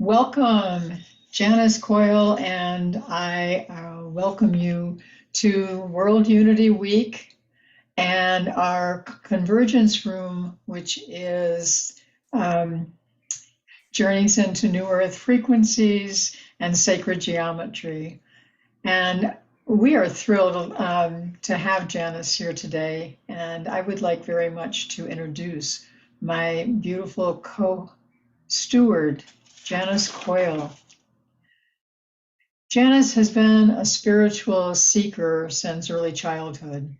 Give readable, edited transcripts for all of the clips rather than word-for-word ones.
Welcome, Janice Coyle, and I welcome you to World Unity Week and our Convergence Room, which is Journeys into New Earth Frequencies and Sacred Geometry. And we are thrilled to have Janice here today, and I would like very much to introduce my beautiful co-steward, Janice Coyle. Janice has been a spiritual seeker since early childhood.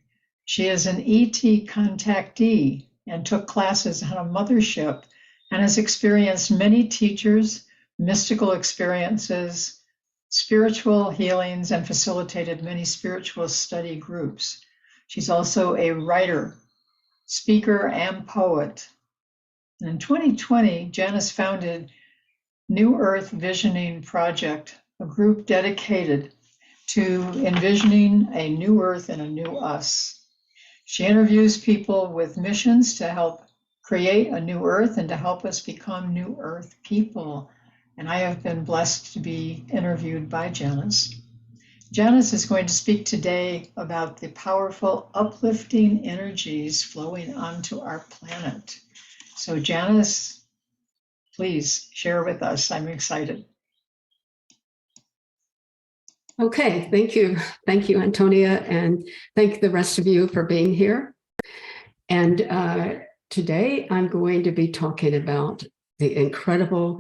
She is an ET contactee and took classes on a mothership and has experienced many teachers, mystical experiences, spiritual healings, and facilitated many spiritual study groups. She's also a writer, speaker, and poet. And in 2020, Janice founded New Earth Visioning Project, a group dedicated to envisioning a new Earth and a new us. She interviews people with missions to help create a new Earth and to help us become new Earth people. And I have been blessed to be interviewed by Janice. Janice is going to speak today about the powerful uplifting energies flowing onto our planet. So Janice, please share with us. I'm excited. Okay, thank you. Thank you, Antonia, and thank the rest of you for being here. And today I'm going to be talking about the incredible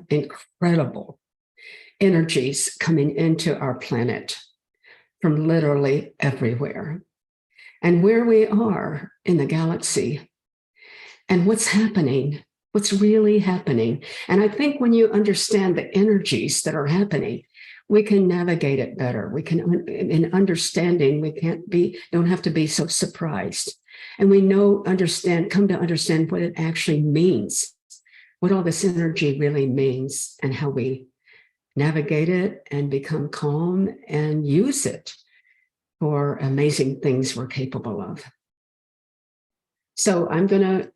energies coming into our planet from literally everywhere, and where we are in the galaxy and what's happening, what's really happening. And I think when you understand the energies that are happening, we can navigate it better. We can, in understanding, don't have to be so surprised. And we come to understand what it actually means, what all this energy really means, and how we navigate it and become calm and use it for amazing things we're capable of. So I'm going to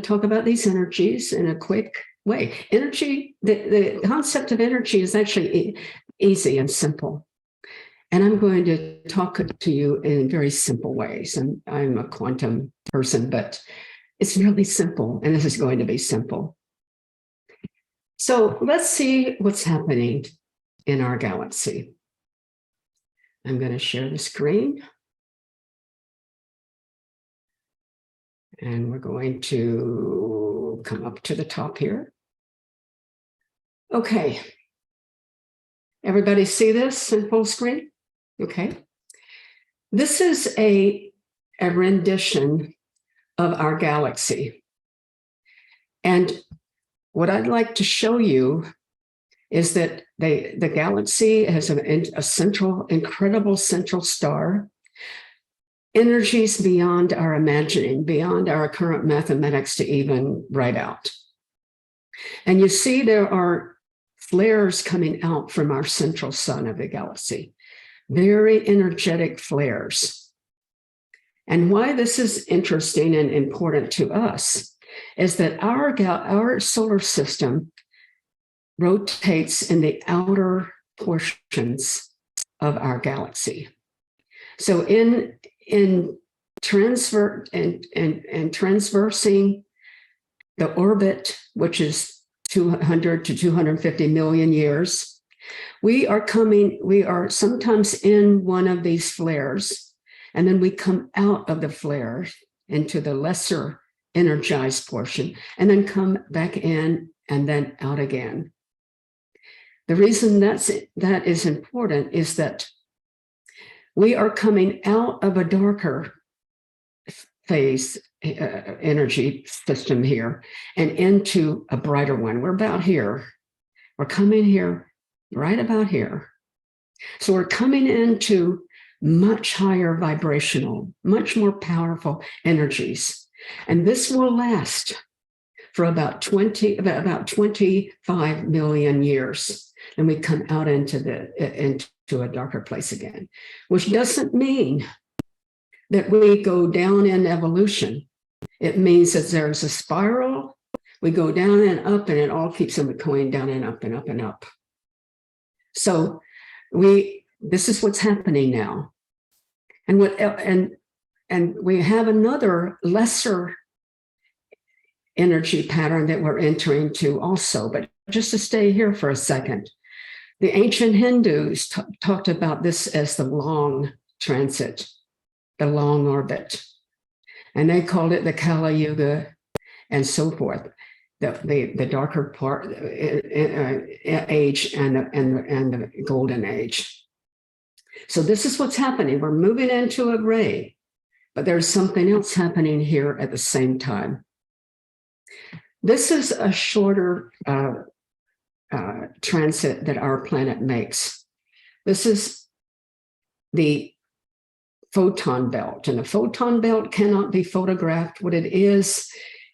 talk about these energies in a quick way. Energy, the concept of energy is actually easy and simple. And I'm going to talk to you in very simple ways. And I'm a quantum person, but it's really simple. And this is going to be simple. So let's see what's happening in our galaxy. I'm going to share the screen. And we're going to come up to the top here. Okay. Everybody see this in full screen? Okay. This is a rendition of our galaxy. And what I'd like to show you is that the galaxy has a central, incredible central star, energies beyond our imagining, beyond our current mathematics to even write out. And you see there are flares coming out from our central sun of the galaxy, very energetic flares. And why this is interesting and important to us is that our solar system rotates in the outer portions of our galaxy. So in transversing the orbit, which is 200 to 250 million years, we are sometimes in one of these flares, and then we come out of the flare into the lesser energized portion, and then come back in and then out again. The reason that is important is that we are coming out of a darker phase energy system here and into a brighter one. We're about here. We're coming here, right about here. So we're coming into much higher vibrational, much more powerful energies. And this will last for about 25 million years. And we come out into a darker place again, which doesn't mean that we go down in evolution. It means that there's a spiral We go down and up, and it all keeps on going down and up and up and up. So this is what's happening now. And we have another lesser energy pattern that we're entering to also. But just to stay here for a second, the ancient Hindus talked about this as the long transit, the long orbit. And they called it the Kali Yuga and so forth, the darker part age and the golden age. So this is what's happening. We're moving into a gray, but there's something else happening here at the same time. This is a shorter transit that our planet makes. This is the photon belt, and the photon belt cannot be photographed. What it is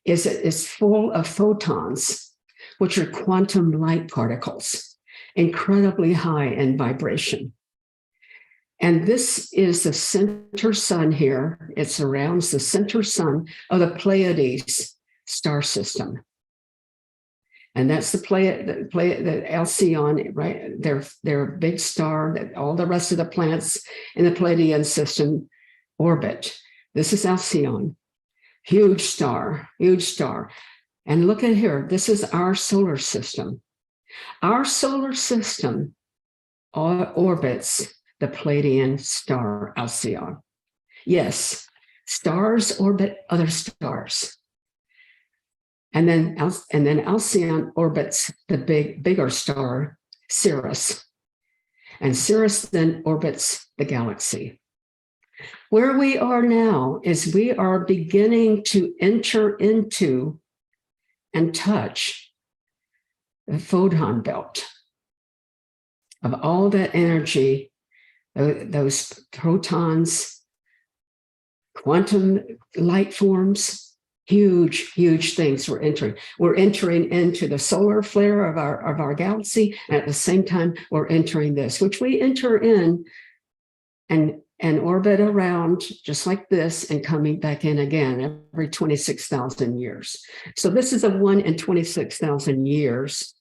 it is full of photons, which are quantum light particles, incredibly high in vibration. And this is the center sun here. It surrounds the center sun of the Pleiades star system. And that's the Alcyon, right? They're a big star that all the rest of the planets in the Pleiadian system orbit. This is Alcyon, huge star, huge star. And look at here, this is our solar system. Our solar system orbits the Pleiadian star Alcyon. Yes, stars orbit other stars. And then Alcyon orbits the bigger star, Sirius. And Sirius then orbits the galaxy. Where we are now is we are beginning to enter into and touch the photon belt of all that energy, those protons, quantum light forms, huge, huge things we're entering. We're entering into the solar flare of our galaxy, and at the same time, we're entering this, which we enter in and orbit around just like this and coming back in again every 26,000 years. So this is a 1 in 26,000 years,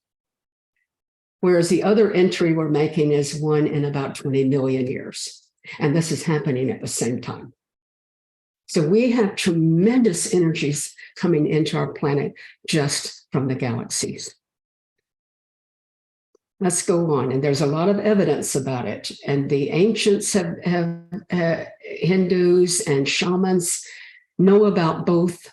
whereas the other entry we're making is 1 in about 20 million years. And this is happening at the same time. So we have tremendous energies coming into our planet just from the galaxies. Let's go on. And there's a lot of evidence about it. And the ancients have Hindus and shamans know about both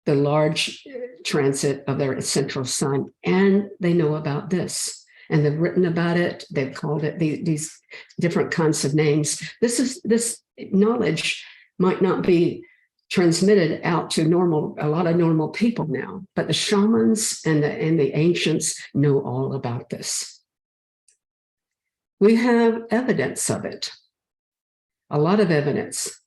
the large transit of their central sun, and they know about this. And they've written about it. They've called it these different kinds of names. This knowledge might not be transmitted out to a lot of normal people now, but the shamans and the ancients know all about this. We have evidence of it, a lot of evidence.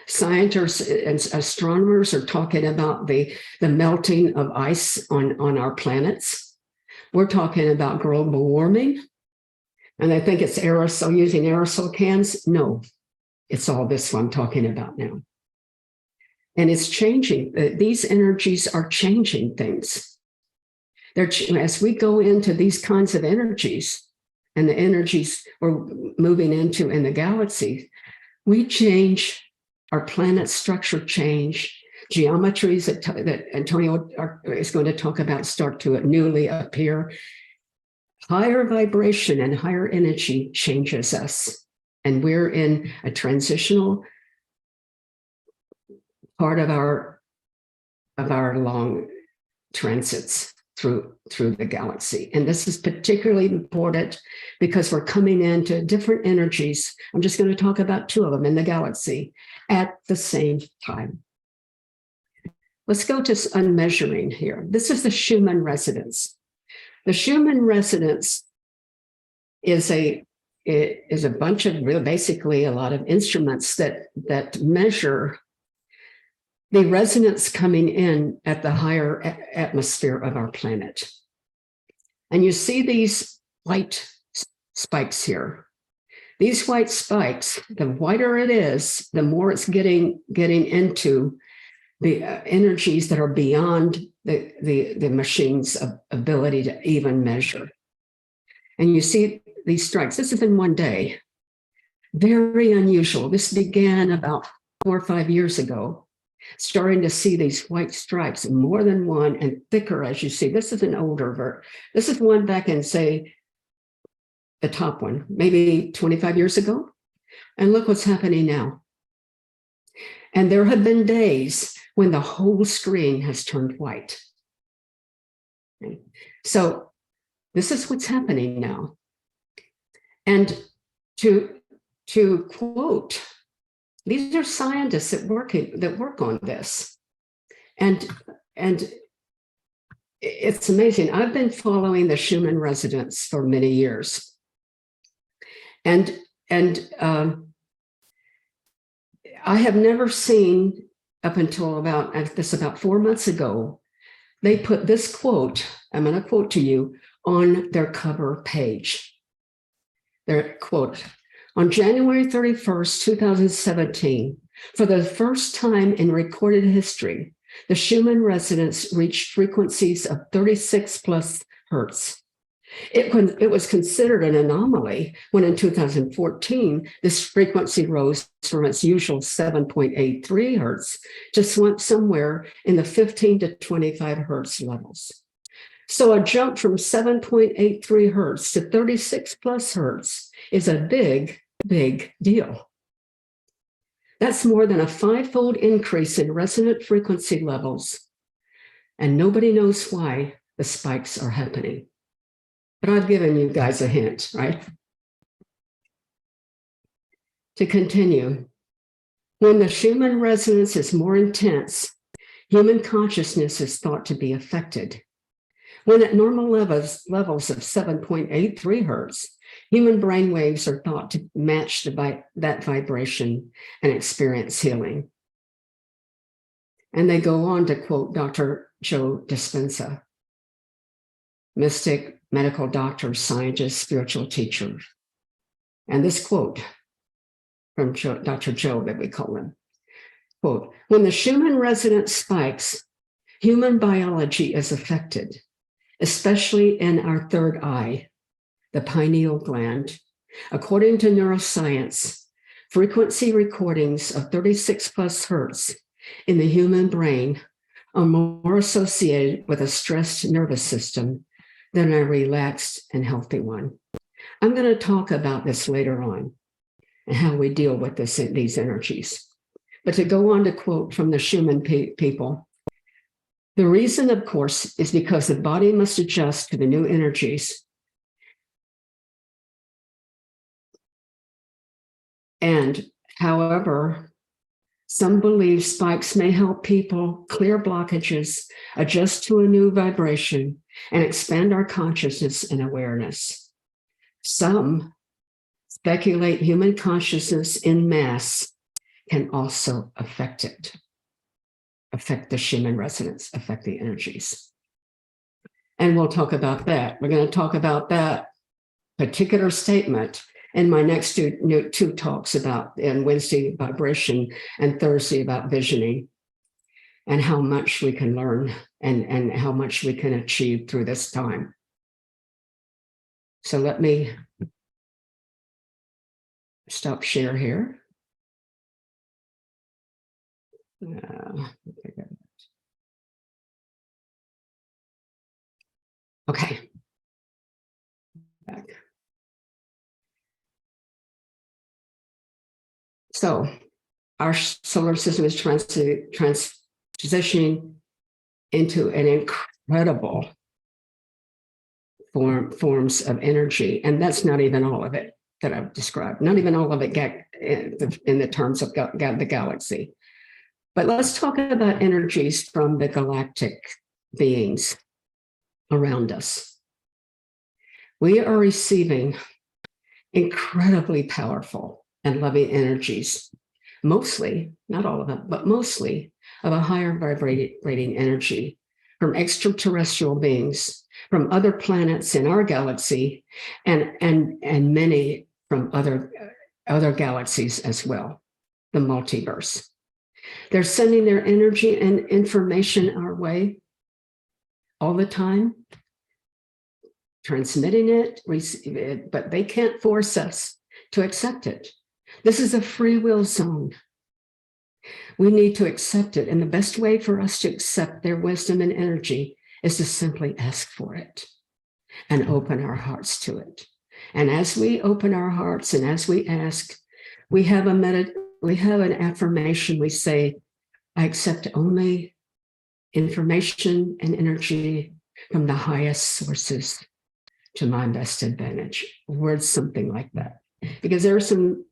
Scientists and astronomers are talking about the melting of ice on our planets. We're talking about global warming, and I think it's aerosol, using aerosol cans. No, it's all this one I'm talking about now. And it's changing. These energies are changing things. As we go into these kinds of energies, and the energies we're moving into in the galaxy, we change, our planet structure change, geometries that Antonio is going to talk about start to newly appear. Higher vibration and higher energy changes us. And we're in a transitional part of our long transits through the galaxy. And this is particularly important because we're coming into different energies. I'm just going to talk about 2 of them in the galaxy at the same time. Let's go to unmeasuring here. This is the Schumann resonance. The Schumann resonance is a bunch of basically a lot of instruments that measure the resonance coming in at the higher atmosphere of our planet. And you see these white spikes here. These white spikes, the whiter it is, the more it's getting into energies that are beyond the machine's ability to even measure. And you see these strikes. This is in one day. Very unusual. This began about 4 or 5 years ago, starting to see these white stripes, more than one and thicker, as you see. This is an older version. This is one back in, say, the top one, maybe 25 years ago. And look what's happening now. And there have been days when the whole screen has turned white. Okay. So this is what's happening now. And to quote, these are scientists that work on this. And it's amazing. I've been following the Schumann resonance for many years. And I have never seen, up until about 4 months ago, they put this quote, I'm going to quote to you, on their cover page. Their quote, on January 31st, 2017, for the first time in recorded history, the Schumann resonance reached frequencies of 36 plus hertz. It was considered an anomaly when in 2014, this frequency rose from its usual 7.83 hertz to somewhere in the 15 to 25 hertz levels. So a jump from 7.83 hertz to 36 plus hertz is a big, big deal. That's more than a 5-fold increase in resonant frequency levels, and nobody knows why the spikes are happening. But I've given you guys a hint, right? To continue, when the Schumann resonance is more intense, human consciousness is thought to be affected. When at normal levels of 7.83 hertz, human brain waves are thought to match that vibration and experience healing. And they go on to quote Dr. Joe Dispenza, mystic, medical doctor, scientist, spiritual teacher. And this quote from Dr. Joe, that we call him, quote, when the Schumann resonance spikes, human biology is affected, especially in our third eye, the pineal gland. According to neuroscience, frequency recordings of 36 plus hertz in the human brain are more associated with a stressed nervous system than a relaxed and healthy one. I'm going to talk about this later on and how we deal with these energies. But to go on to quote from the Schumann people, the reason, of course, is because the body must adjust to the new energies. And however, some believe spikes may help people clear blockages, adjust to a new vibration, and expand our consciousness and awareness. Some speculate human consciousness in mass can also affect it, affect the Schumann resonance, affect the energies. And we'll talk about that. We're going to talk about that particular statement in my next two talks about, in Wednesday, vibration, and Thursday about visioning, and how much we can learn and how much we can achieve through this time. So let me stop share here. Okay. Back. So our solar system is transitioning into an incredible forms of energy. And that's not even all of it that I've described, not even all of it in the terms of the galaxy. But let's talk about energies from the galactic beings around us. We are receiving incredibly powerful and loving energies, mostly, not all of them, but mostly of a higher vibrating energy from extraterrestrial beings, from other planets in our galaxy, and many from other galaxies as well, the multiverse. They're sending their energy and information our way all the time, transmitting it, receive it, but they can't force us to accept it. This is a free will zone. We need to accept it. And the best way for us to accept their wisdom and energy is to simply ask for it and open our hearts to it. And as we open our hearts and as we ask, we have an affirmation. We say, I accept only information and energy from the highest sources to my best advantage. Words, something like that. Because there are some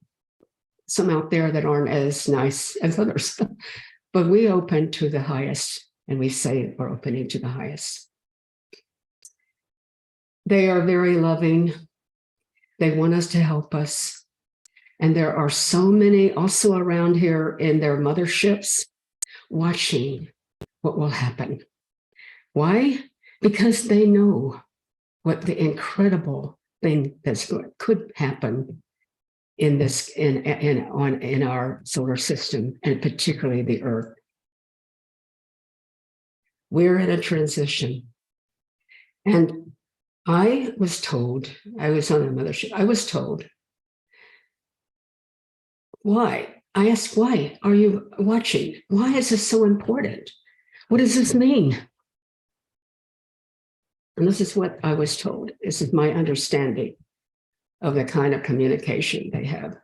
out there that aren't as nice as others. But we open to the highest, and we say we're opening to the highest. They are very loving. They want us to help us. And there are so many also around here in their motherships watching what will happen. Why? Because they know what the incredible thing that could happen in this in our solar system, and particularly the Earth. We're in a transition. And I was told, I was on a mothership, I was told, why? I asked, why are you watching? Why is this so important? What does this mean? And this is what I was told. This is my understanding of the kind of communication they have.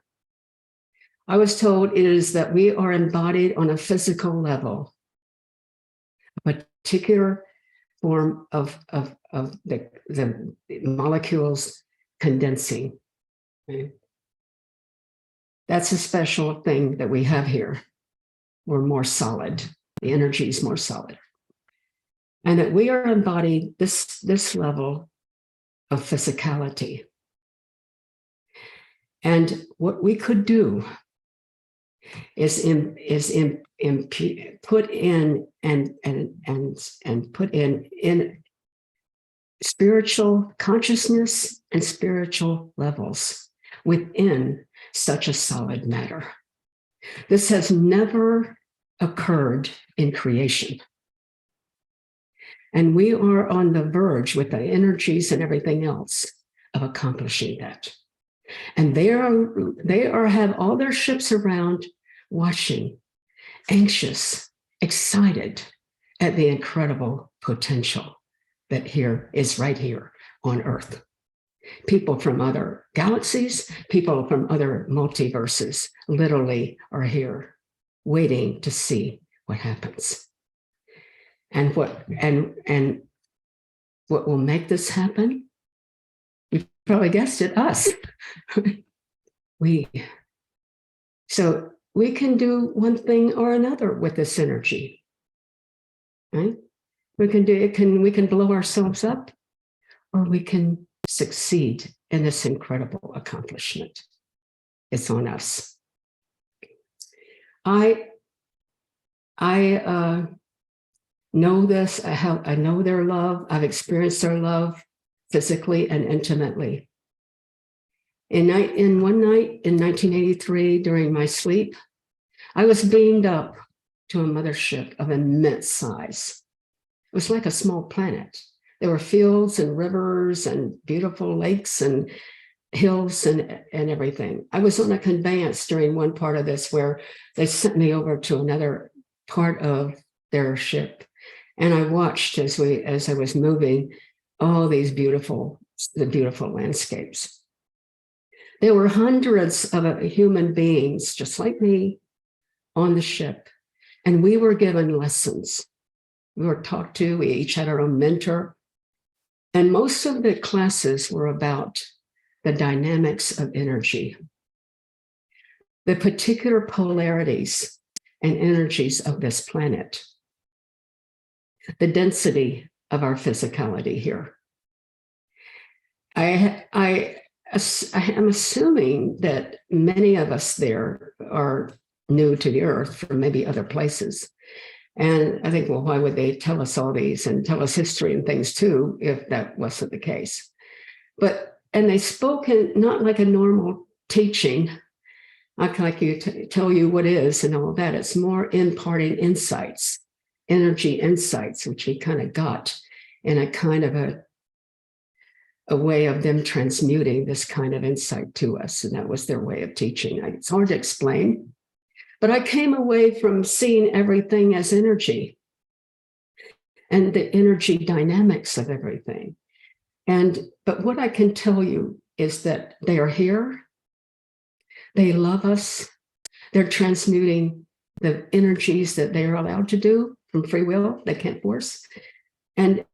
I was told it is that we are embodied on a physical level, a particular form of the molecules condensing. Right? That's a special thing that we have here. We're more solid. The energy is more solid. And that we are embodied this level of physicality. And what we could do is put in spiritual consciousness and spiritual levels within such a solid matter. This has never occurred in creation. And we are on the verge with the energies and everything else of accomplishing that. And they have all their ships around watching, anxious, excited at the incredible potential that here is right here on Earth. People from other galaxies, people from other multiverses literally are here waiting to see what happens. And what will make this happen? You probably guessed it, us. So we can do one thing or another with this energy, right? We can blow ourselves up, or we can succeed in this incredible accomplishment. It's on us. I know this. I know their love. I've experienced their love physically and intimately. In one night in 1983, during my sleep, I was beamed up to a mothership of immense size. It was like a small planet. There were fields and rivers and beautiful lakes and hills and everything. I was on a conveyance during one part of this where they sent me over to another part of their ship. And I watched as I was moving all these beautiful landscapes. There were hundreds of human beings, just like me, on the ship. And we were given lessons. We were talked to, we each had our own mentor. And most of the classes were about the dynamics of energy, the particular polarities and energies of this planet, the density of our physicality here. I am assuming that many of us there are new to the Earth from maybe other places. And I think, well, why would they tell us all these and tell us history and things too, if that wasn't the case? And they spoke in not like a normal teaching, I can like you tell you what is and all that. It's more imparting insights, energy insights, which we kind of got in a kind of a way of them transmuting this kind of insight to us. And that was their way of teaching. It's hard to explain, but I came away from seeing everything as energy and the energy dynamics of everything. But what I can tell you is that they are here. They love us. They're transmuting the energies that they are allowed to do from free will. They can't force. And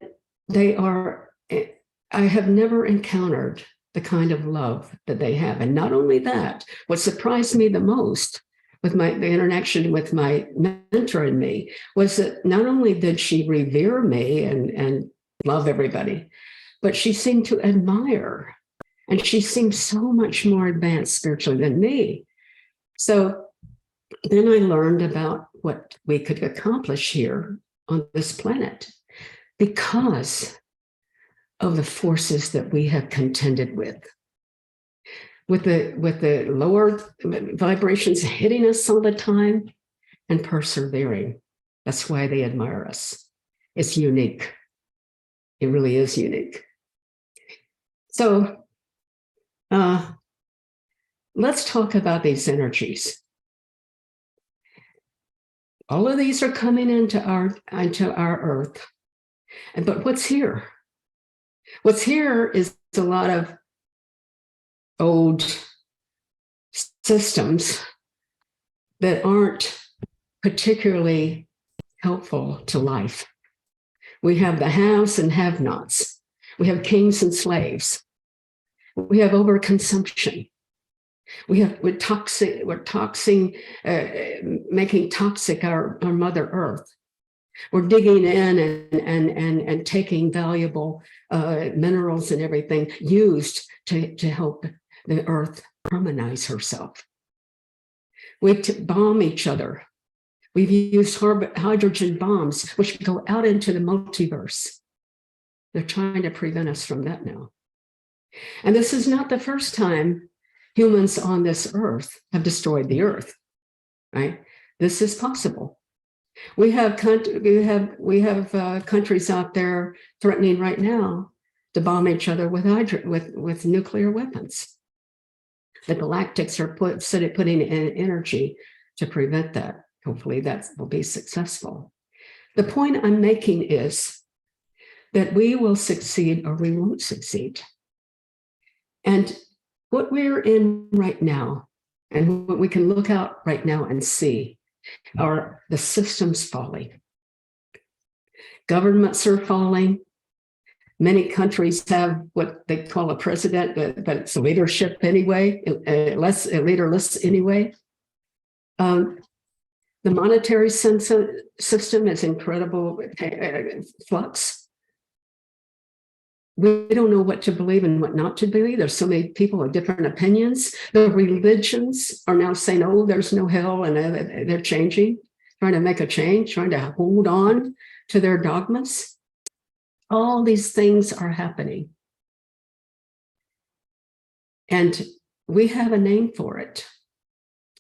they are, I have never encountered the kind of love that they have. And not only that, what surprised me the most with the interaction with my mentor and me was that not only did she revere me and love everybody, but she seemed to admire. And she seemed so much more advanced spiritually than me. So then I learned about what we could accomplish here on this planet because of the forces that we have contended with the lower vibrations hitting us all the time and persevering. That's why they admire us. It's unique. It really is unique. So let's talk about these energies. All of these are coming into our earth. But what's here? What's here is a lot of old systems that aren't particularly helpful to life. We have the haves and have-nots. We have kings and slaves. We have overconsumption. We're making toxic our Mother Earth. We're digging in and taking valuable minerals and everything used to help the Earth harmonize herself. We bomb each other. We've used hydrogen bombs, which go out into the multiverse. They're trying to prevent us from that now. And this is not the first time humans on this earth have destroyed the earth, right? This is possible. We have countries out there threatening right now to bomb each other with nuclear weapons. The galactics are putting in energy to prevent that. Hopefully that will be successful. The point I'm making is that we will succeed or we won't succeed. And what we're in right now, and what we can look out right now and see, are the systems falling. Governments are falling. Many countries have what they call a president, but it's a leadership anyway, leaderless anyway. The monetary system is incredible flux. We don't know what to believe and what not to believe. There's so many people with different opinions. The religions are now saying, oh, there's no hell, and they're changing, trying to make a change, trying to hold on to their dogmas. All these things are happening. And we have a name for it.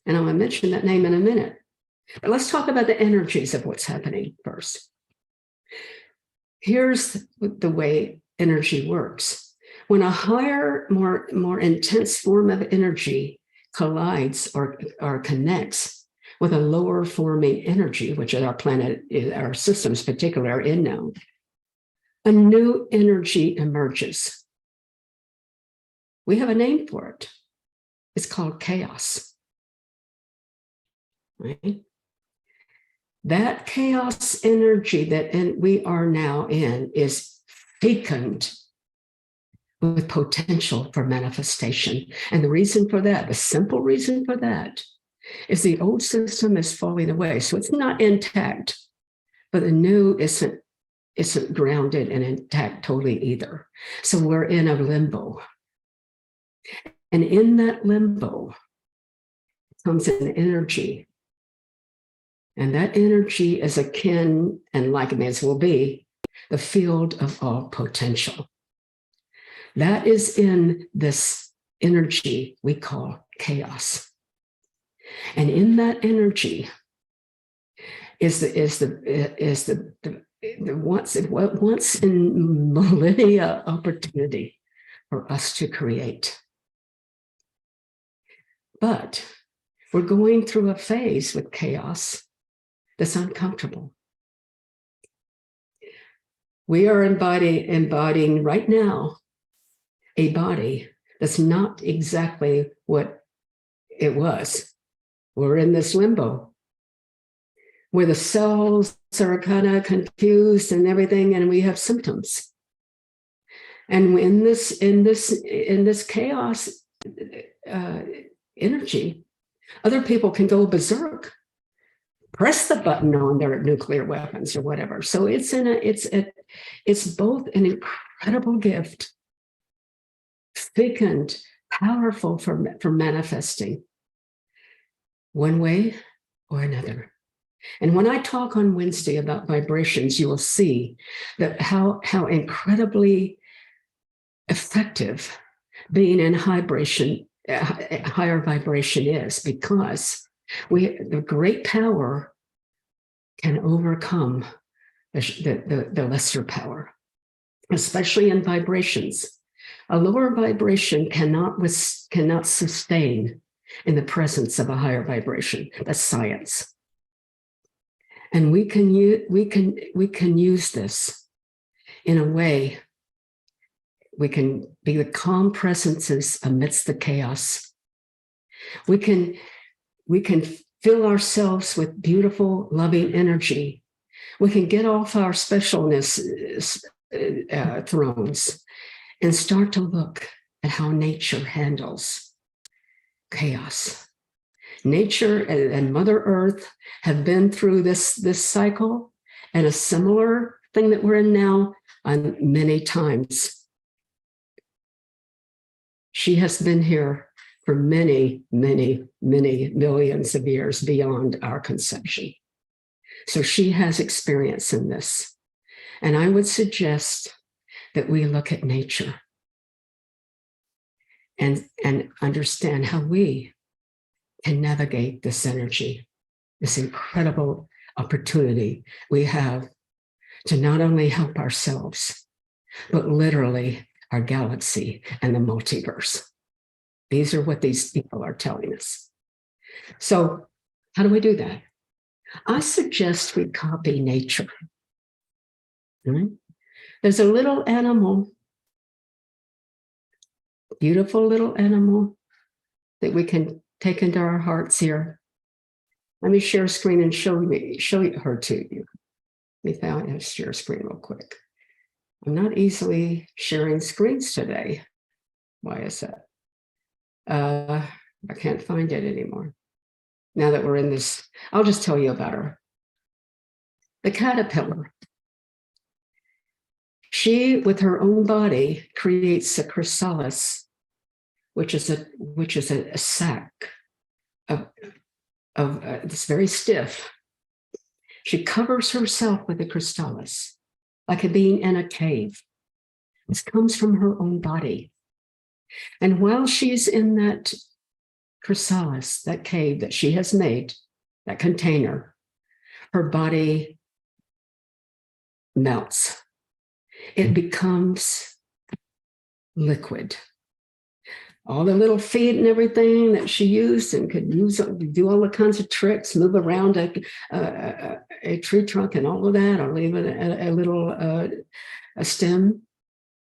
And I'm going to mention that name in a minute. But let's talk about the energies of what's happening first. Here's the way energy works. When a higher, more intense form of energy collides or connects with a lower forming energy, which our planet, our systems particularly are in now, a new energy emerges. We have a name for it. It's called chaos. Right? That chaos energy that we are now in is fecund with potential for manifestation. And the reason for that, the simple reason for that, is the old system is falling away. So it's not intact, but the new isn't grounded and intact totally either. So we're in a limbo. And in that limbo comes an energy. And that energy is akin, and like it may as well be, the field of all potential. That is in this energy we call chaos. And in that energy is the once in millennia opportunity for us to create. But we're going through a phase with chaos that's uncomfortable. We are embodying right now a body that's not exactly what it was. We're in this limbo where the cells are kind of confused and everything, and we have symptoms. And in this chaos energy, other people can go berserk, press the button on their nuclear weapons or whatever. So it's both an incredible gift, thickened, powerful for manifesting one way or another. And when I talk on Wednesday about vibrations, you will see that how incredibly effective being in higher vibration is, because the great power can overcome the lesser power, especially in vibrations. A lower vibration cannot sustain in the presence of a higher vibration. That's science. And we can use this in a way. We can be the calm presences amidst the chaos. We can fill ourselves with beautiful, loving energy. We can get off our specialness thrones and start to look at how nature handles chaos. Nature and Mother Earth have been through this cycle and a similar thing that we're in now many times. She has been here for many, many, many millions of years beyond our conception. So she has experience in this. And I would suggest that we look at nature and understand how we can navigate this energy, this incredible opportunity we have to not only help ourselves, but literally our galaxy and the multiverse. These are what these people are telling us. So how do we do that? I suggest we copy nature. Right? There's a little animal, beautiful little animal that we can take into our hearts here. Let me share a screen and show her to you. Let me share a screen real quick. I'm not easily sharing screens today. Why is that? I can't find it anymore. Now that we're in this, I'll just tell you about her. The caterpillar. She, with her own body, creates a chrysalis, which is a sac of it's very stiff. She covers herself with a chrysalis, like a being in a cave. This comes from her own body. And while she's in that chrysalis, that cave that she has made, that container, her body melts. It becomes liquid. All the little feet and everything that she used and could do all the kinds of tricks, move around a tree trunk and all of that, or leave a little a stem,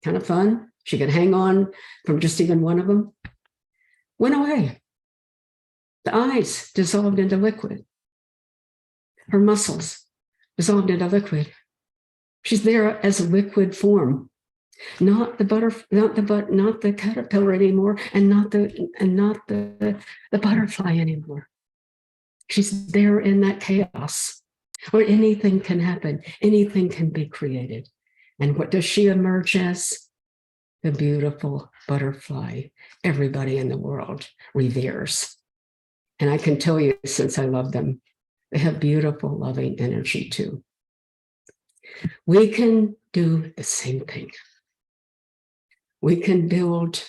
kind of fun. She could hang on from just even one of them. Went away. The eyes dissolved into liquid. Her muscles dissolved into liquid. She's there as a liquid form, not the caterpillar anymore, and not the butterfly anymore. She's there in that chaos where anything can happen, anything can be created. And what does she emerge as? The beautiful butterfly everybody in the world reveres. And I can tell you, since I love them, they have beautiful, loving energy too. We can do the same thing. We can build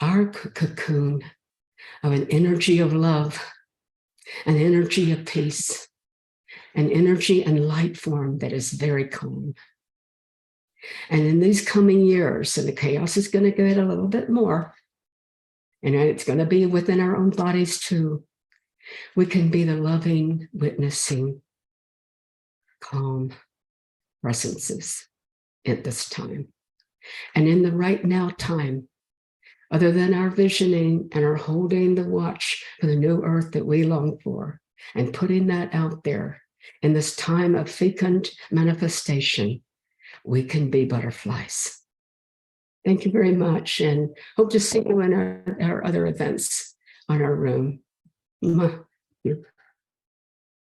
our cocoon of an energy of love an energy of peace, an energy and light form that is very calm. And in these coming years, and the chaos is going to get a little bit more, and it's going to be within our own bodies too, we can be the loving, witnessing, calm presences at this time. And in the right now time, other than our visioning and our holding the watch for the new earth that we long for, and putting that out there in this time of fecund manifestation, we can be butterflies. Thank you very much, and hope to see you in our other events on our room.